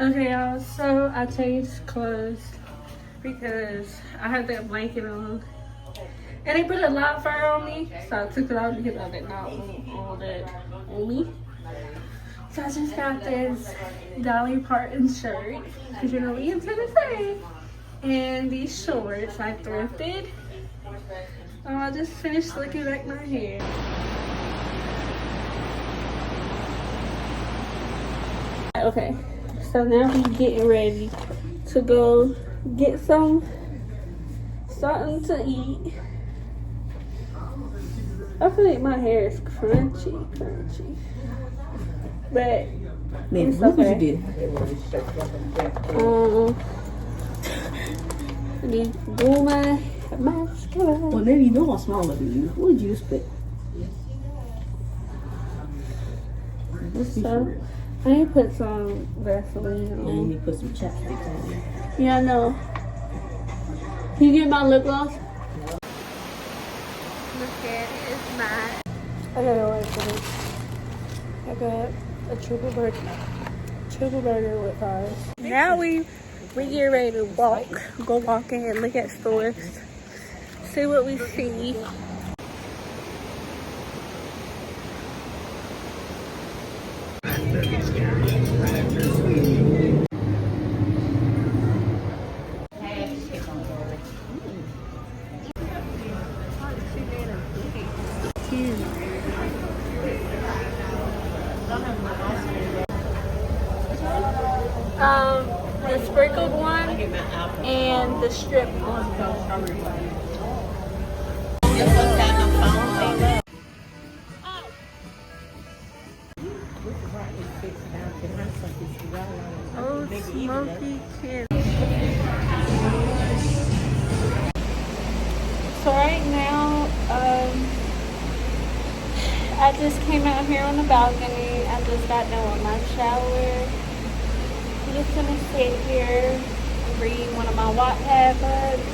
Okay, y'all, so I changed clothes because I had that blanket on. And they put a lot of fur on me, so I took it off because I did not want all that on me. So I just got this Dolly Parton shirt, because you know we in Tennessee. And these shorts I thrifted. I just finished slicking back my hair. Okay, so now we're getting ready to go get something to eat. I feel like my hair is crunchy, but it's okay. I need to do my mascara. Well, then you know I'm smaller than you. What did you expect? So, I need to put some Vaseline on. And you need to put some chapstick on. Yeah, I know. Can you get my lip gloss? Look at it, it's mine. I gotta wait for this. I got a triple burger with fries. Now we get ready to go walking and look at stores. See what we see. The sprinkled one and the strip one. Oh, smoky chicken. So right now, I just came out here on the balcony. I just got done with my shower. I'm just gonna sit here, read one of my Wattpad books,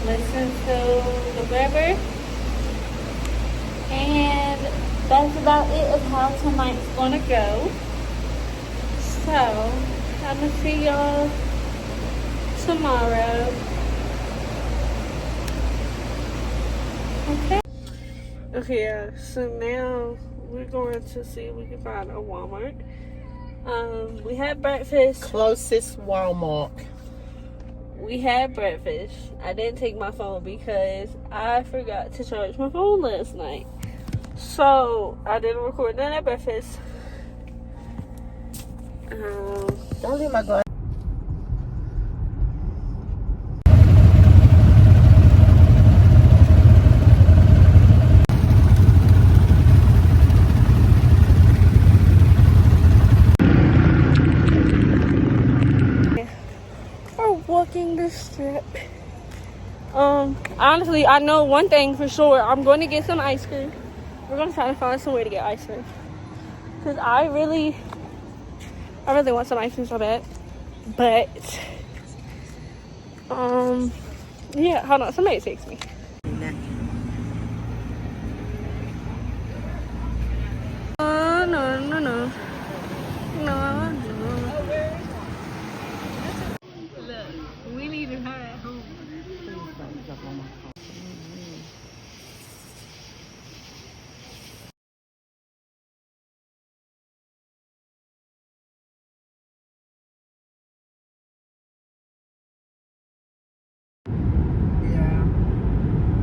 listen to the river, and that's about it of how tonight's gonna go. So, I'm gonna see y'all tomorrow. Okay, yeah, so now we're going to see if we can find a Walmart. We had breakfast. Closest Walmart. We had breakfast. I didn't take my phone because I forgot to charge my phone last night. So, I didn't record none at breakfast. Don't leave my glass. Walking the strip. Honestly, I know one thing for sure. I'm going to get some ice cream. We're going to try to find some way to get ice cream. Because I really want some ice cream so bad. But, yeah, hold on. Somebody text me. No. Look, we leaving her at home.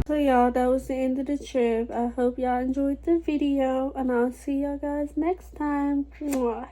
So y'all, that was the end of the trip. I hope y'all enjoyed the video, and I'll see y'all guys next time. Mwah.